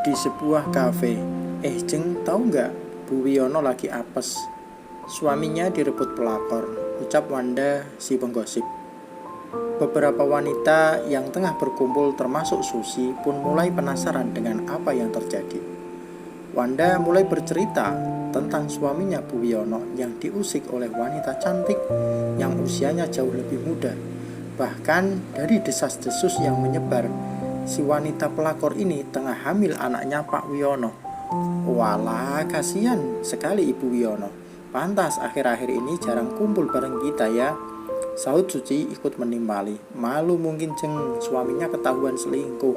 Di sebuah kafe. Jeng, tahu nggak? Bu Wiono lagi apes. Suaminya direbut pelakor, ucap Wanda si penggosip. Beberapa wanita yang tengah berkumpul termasuk Susi pun mulai penasaran dengan apa yang terjadi. Wanda mulai bercerita tentang suaminya Bu Wiono yang diusik oleh wanita cantik yang usianya jauh lebih muda. Bahkan dari desas-desus yang menyebar, si wanita pelakor ini tengah hamil anaknya Pak Wiono. Walah, kasihan sekali Ibu Wiono. Pantas akhir-akhir ini jarang kumpul bareng kita ya. Sahut Suci ikut menimbali. Malu mungkin Jeng, suaminya ketahuan selingkuh.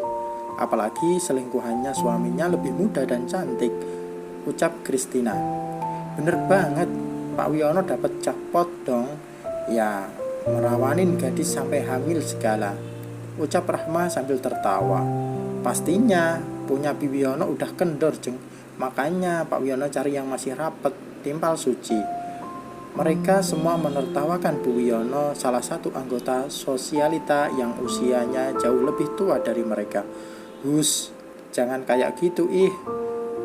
Apalagi selingkuhannya suaminya lebih muda dan cantik, ucap Kristina. Bener banget, Pak Wiono dapat jackpot dong. Ya, merawanin gadis sampai hamil segala, ucap Rahma sambil tertawa. Pastinya punya Bi Wiono udah kendor Jeng. Makanya Pak Wiono cari yang masih rapet, timpal Suci. Mereka semua menertawakan Bu Wiono, salah satu anggota sosialita yang usianya jauh lebih tua dari mereka. Hus, jangan kayak gitu ih.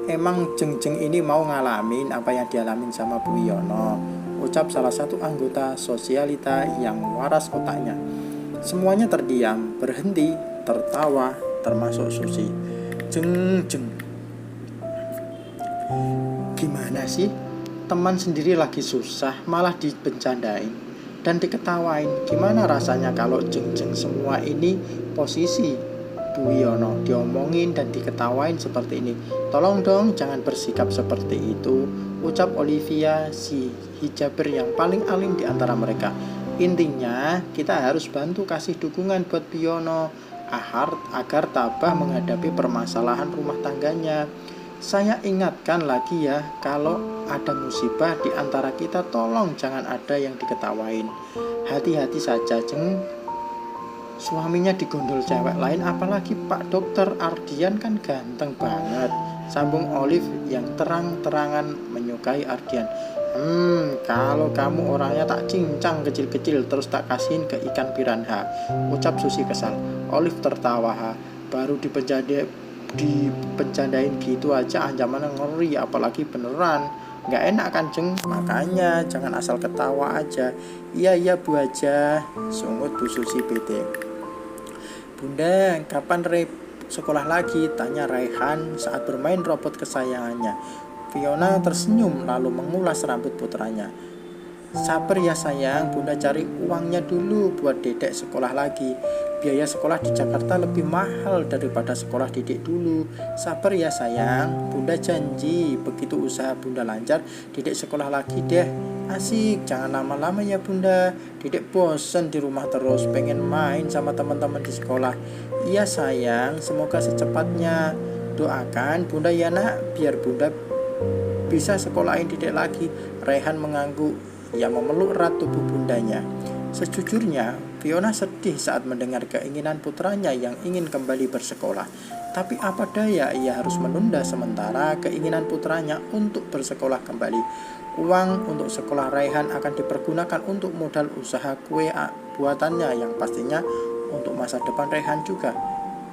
Emang Jeng-Jeng ini mau ngalamin apa yang dialamin sama Bu Wiono, ucap salah satu anggota sosialita yang waras otaknya. Semuanya terdiam, berhenti, tertawa, termasuk Susi. Jeng-Jeng, gimana sih? Teman sendiri lagi susah malah dibencandain dan diketawain. Gimana rasanya kalau Jeng-Jeng semua ini posisi Bu Wiono diomongin dan diketawain seperti ini? Tolong dong jangan bersikap seperti itu, ucap Olivia si hijaber yang paling alim di antara mereka. Intinya kita harus bantu kasih dukungan buat Wiono agar tabah menghadapi permasalahan rumah tangganya. Saya ingatkan lagi ya, kalau ada musibah di antara kita tolong jangan ada yang diketawain. Hati-hati saja Jeng, suaminya digondol cewek lain, apalagi Pak Dokter Ardian kan ganteng banget, sambung Olive yang terang-terangan menyukai Ardian. Kalau kamu orangnya tak cincang kecil-kecil terus tak kasihin ke ikan piranha, ucap Susi kesal. Olive tertawa, baru dipencandain gitu aja ancamannya ngeri, apalagi beneran. Gak enak kan Jeng, makanya jangan asal ketawa aja. Iya Bu aja, sungut Bu Susi bete. Bunda, kapan sekolah lagi? Tanya Raihan saat bermain robot kesayangannya. Fiona tersenyum lalu mengulas rambut putranya. Sabar ya sayang, Bunda cari uangnya dulu buat dedek sekolah lagi. Biaya sekolah di Jakarta lebih mahal daripada sekolah dedek dulu. Sabar ya sayang, Bunda janji begitu usaha Bunda lancar, dedek sekolah lagi deh. Asik, jangan lama-lama ya Bunda. Dedek bosen di rumah terus, pengen main sama teman-teman di sekolah. Iya sayang, semoga secepatnya. Doakan Bunda ya nak, biar Bunda bisa sekolahin dedek lagi. Raihan mengangguk. Ia memeluk erat tubuh bundanya. Sejujurnya, Fiona sedih saat mendengar keinginan putranya yang ingin kembali bersekolah. Tapi apa daya, ia harus menunda sementara keinginan putranya untuk bersekolah kembali. Uang untuk sekolah Raihan akan dipergunakan untuk modal usaha kue buatannya yang pastinya untuk masa depan Raihan juga.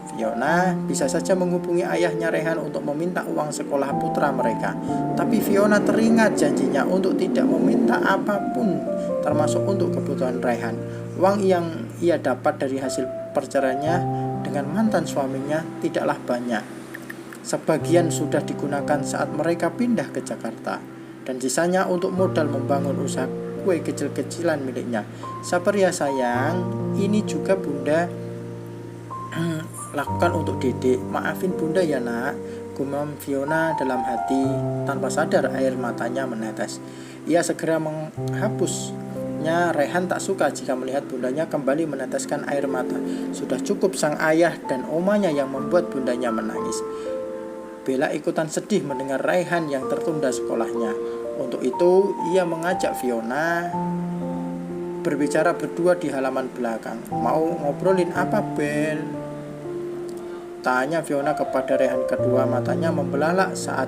Fiona bisa saja menghubungi ayahnya Raihan untuk meminta uang sekolah putra mereka. Tapi Fiona teringat janjinya untuk tidak meminta apapun, termasuk untuk kebutuhan Raihan. Uang yang ia dapat dari hasil perceraiannya dengan mantan suaminya tidaklah banyak. Sebagian sudah digunakan saat mereka pindah ke Jakarta, dan sisanya untuk modal membangun usaha kue kecil-kecilan miliknya. Sabar ya sayang, ini juga Bunda lakukan untuk dedek. Maafin Bunda ya nak, gumam Fiona dalam hati. Tanpa sadar air matanya menetes. Ia segera menghapusnya. Raihan tak suka jika melihat bundanya kembali meneteskan air mata. Sudah cukup sang ayah dan omanya yang membuat bundanya menangis. Bella ikutan sedih mendengar Raihan yang tertunda sekolahnya. Untuk itu ia mengajak Fiona berbicara berdua di halaman belakang. Mau ngobrolin apa Bel? Tanya Fiona kepada Raihan kedua, matanya membelalak saat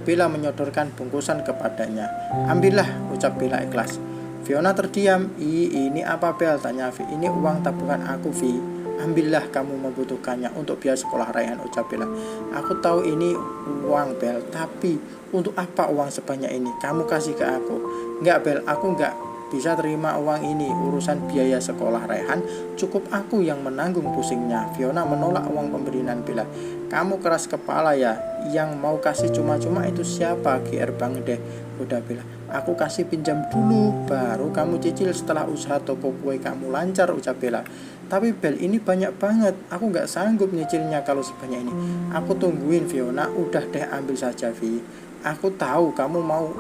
Bella menyodorkan bungkusan kepadanya. Ambillah, ucap Bella ikhlas. Fiona terdiam. Ini apa Bel? Tanya Vi. Ini uang tabungan aku Vi. Ambillah kamu membutuhkannya untuk biaya sekolah Raihan, ucap Bella. Aku tahu ini uang, Bel, tapi untuk apa uang sebanyak ini? Kamu kasih ke aku. Enggak, Bel, aku enggak bisa terima uang ini. Urusan biaya sekolah Raihan cukup aku yang menanggung pusingnya. Fiona menolak uang pemberian Bella. Kamu keras kepala ya. Yang mau kasih cuma-cuma itu siapa? GR banget deh, udah Bella. Aku kasih pinjam dulu, baru kamu cicil setelah usaha toko kue kamu lancar, ucap Bella. Tapi Bel, ini banyak banget, aku gak sanggup nyicilnya kalau sebanyak ini. Aku tungguin Fiona, udah deh ambil saja Vi. Aku tahu kamu mau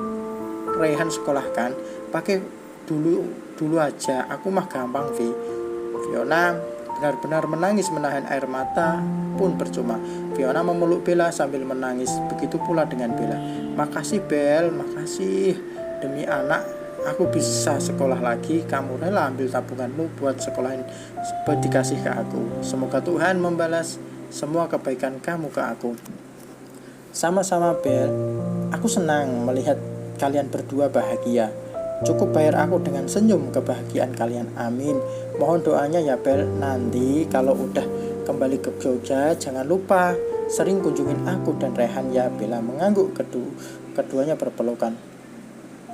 Raihan sekolahkan, pakai dulu aja, aku mah gampang Vi. Fiona benar-benar menangis, menahan air mata pun percuma. Fiona memeluk Bella sambil menangis, begitu pula dengan Bella. Makasih Bel, makasih. Demi anak aku bisa sekolah lagi, kamu rela ambil tabunganmu buat sekolahin dikasih ke aku. Semoga Tuhan membalas semua kebaikan kamu ke aku. Sama-sama Bel, aku senang melihat kalian berdua bahagia. Cukup bayar aku dengan senyum kebahagiaan kalian, amin. Mohon doanya ya Bel, nanti kalau udah kembali ke Jogja jangan lupa sering kunjungin aku dan Raihan ya. Bella mengangguk, keduanya berpelukan.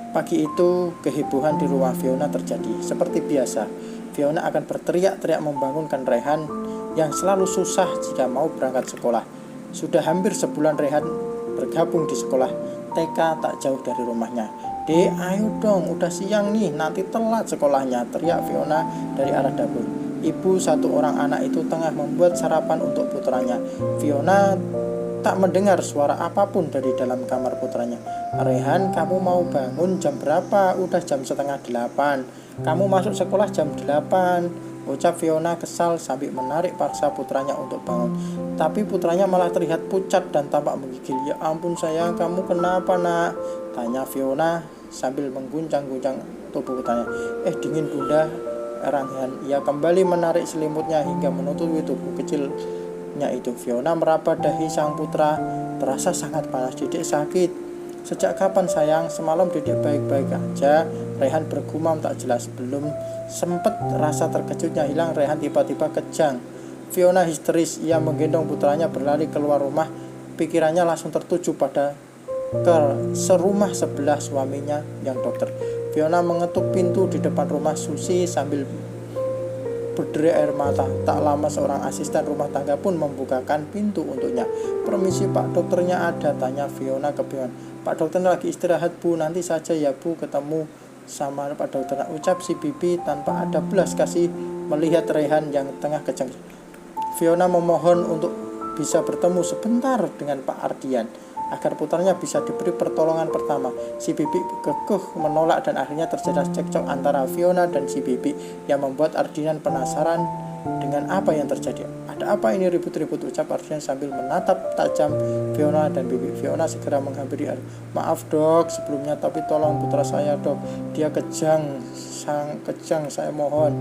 Pagi itu kehebohan di rumah Fiona terjadi. Seperti biasa, Fiona akan berteriak-teriak membangunkan Raihan yang selalu susah jika mau berangkat sekolah. Sudah hampir sebulan Raihan bergabung di sekolah TK tak jauh dari rumahnya. Dek, ayo dong, udah siang nih, nanti telat sekolahnya, teriak Fiona dari arah dapur. Ibu satu orang anak itu tengah membuat sarapan untuk putranya. Fiona tak mendengar suara apapun dari dalam kamar putranya. Raihan, kamu mau bangun jam berapa? Udah jam 7:30. Kamu masuk sekolah jam 8, ucap Fiona kesal sambil menarik paksa putranya untuk bangun. Tapi putranya malah terlihat pucat dan tampak menggigil. Ya ampun sayang, kamu kenapa nak? Tanya Fiona sambil mengguncang-guncang tubuh putranya. Dingin bunda, Raihan. Ia kembali menarik selimutnya hingga menutupi tubuh kecilnya itu. Fiona meraba dahi sang putra, terasa sangat panas. Dedek sakit. Sejak kapan sayang? Semalam dedek baik-baik aja, Raihan bergumam tak jelas. Belum sempat rasa terkejutnya hilang, Raihan tiba-tiba kejang. Fiona histeris, ia menggendong putranya berlari keluar rumah. Pikirannya langsung tertuju pada ke serumah sebelah suaminya yang dokter. Fiona mengetuk pintu di depan rumah Susi sambil berderai air mata. Tak lama seorang asisten rumah tangga pun membukakan pintu untuknya. Permisi Pak, dokternya ada, tanya Fiona kebingungan. Pak dokter lagi istirahat Bu, nanti saja ya Bu ketemu sama Pak dokter, ucap si bibi tanpa ada belas kasih melihat Raihan yang tengah kejang. Fiona memohon untuk bisa bertemu sebentar dengan Pak Ardian agar putranya bisa diberi pertolongan pertama. Si bibi kekeh menolak dan akhirnya terjadi cekcok antara Fiona dan si bibi yang membuat Ardian penasaran dengan apa yang terjadi. Ada apa ini ribut-ribut, ucap Ardian sambil menatap tajam Fiona dan bibi. Fiona segera menghampiri. Maaf dok sebelumnya, tapi tolong putra saya dok, dia kejang, sang kejang, saya mohon,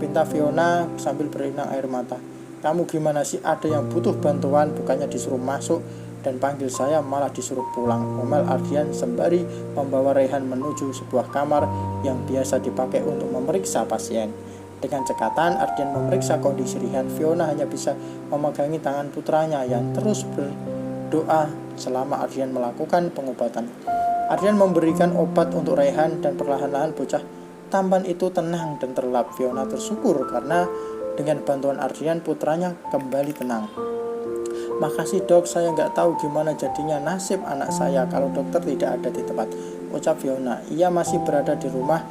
pinta Fiona sambil berinang air mata. Kamu gimana sih, ada yang butuh bantuan, bukannya disuruh masuk dan panggil saya malah disuruh pulang, ngomel Ardian sembari membawa Raihan menuju sebuah kamar yang biasa dipakai untuk memeriksa pasien. Dengan cekatan Ardian memeriksa kondisi Raihan. Fiona hanya bisa memegangi tangan putranya yang terus berdoa selama Ardian melakukan pengobatan. Ardian memberikan obat untuk Raihan dan perlahan-lahan bocah tampan itu tenang dan terlelap. Fiona tersyukur karena dengan bantuan Ardian putranya kembali tenang. Makasih dok, saya nggak tahu gimana jadinya nasib anak saya kalau dokter tidak ada di tempat, ucap Fiona. Ia masih berada di rumah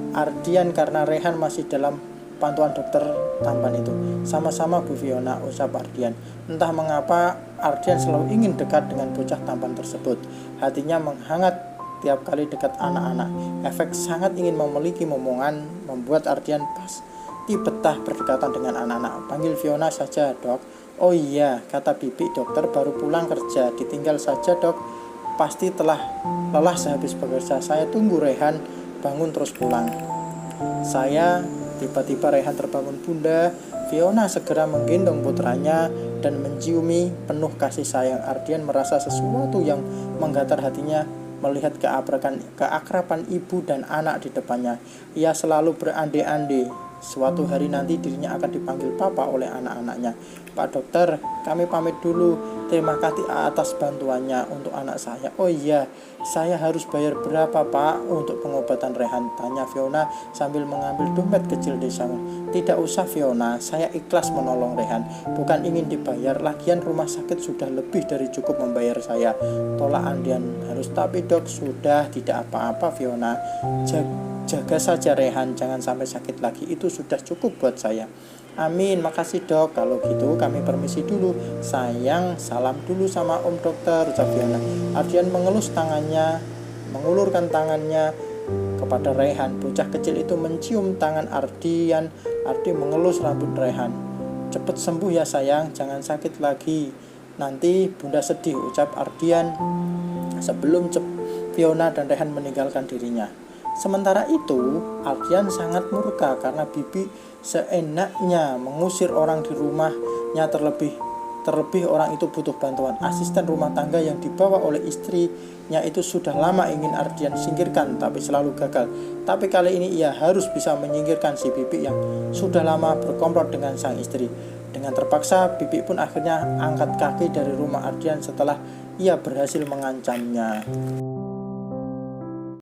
Ardian karena Raihan masih dalam pantauan dokter tampan itu. Sama-sama Bu Fiona, ucap Ardian. Entah mengapa Ardian selalu ingin dekat dengan bocah tampan tersebut. Hatinya menghangat tiap kali dekat anak-anak. Efek sangat ingin memiliki momongan membuat Ardian pasti betah berdekatan dengan anak-anak. Panggil Fiona saja dok. Oh iya, kata bibi, dokter baru pulang kerja, ditinggal saja dok, pasti telah lelah sehabis bekerja. Saya tunggu Raihan bangun terus pulang. Tiba-tiba Raihan terbangun bunda. Fiona segera menggendong putranya dan menciumi penuh kasih sayang. Ardian merasa sesuatu yang menggetar hatinya melihat keakraban ibu dan anak di depannya. Ia selalu berandai-andai Suatu hari nanti dirinya akan dipanggil papa oleh anak-anaknya. Pak dokter, kami pamit dulu. Terima kasih atas bantuannya untuk anak saya. Oh iya, saya harus bayar berapa pak untuk pengobatan Rehan? Tanya Fiona sambil mengambil dompet kecil di samping. Tidak usah Fiona, saya ikhlas menolong Rehan. Bukan ingin dibayar, lagian rumah sakit sudah lebih dari cukup membayar saya. Tolak Andian harus. Tapi dok, sudah, tidak apa-apa Fiona. Jaga saja Rehan, jangan sampai sakit lagi, itu sudah cukup buat saya. Amin, makasih dok. Kalau gitu kami permisi dulu. Sayang, salam dulu sama om dokter, ucap Fiona. Ardian mengulurkan tangannya kepada Rehan. Bocah kecil itu mencium tangan Ardian. Ardi mengelus rambut Rehan. Cepat sembuh ya sayang, jangan sakit lagi. Nanti bunda sedih, ucap Ardian sebelum Fiona dan Rehan meninggalkan dirinya. Sementara itu, Ardian sangat murka karena Bibi seenaknya mengusir orang di rumahnya, terlebih orang itu butuh bantuan. Asisten rumah tangga yang dibawa oleh istrinya itu sudah lama ingin Ardian singkirkan, tapi selalu gagal. Tapi kali ini ia harus bisa menyingkirkan si Bibi yang sudah lama berkomplot dengan sang istri. Dengan terpaksa, Bibi pun akhirnya angkat kaki dari rumah Ardian setelah ia berhasil mengancamnya.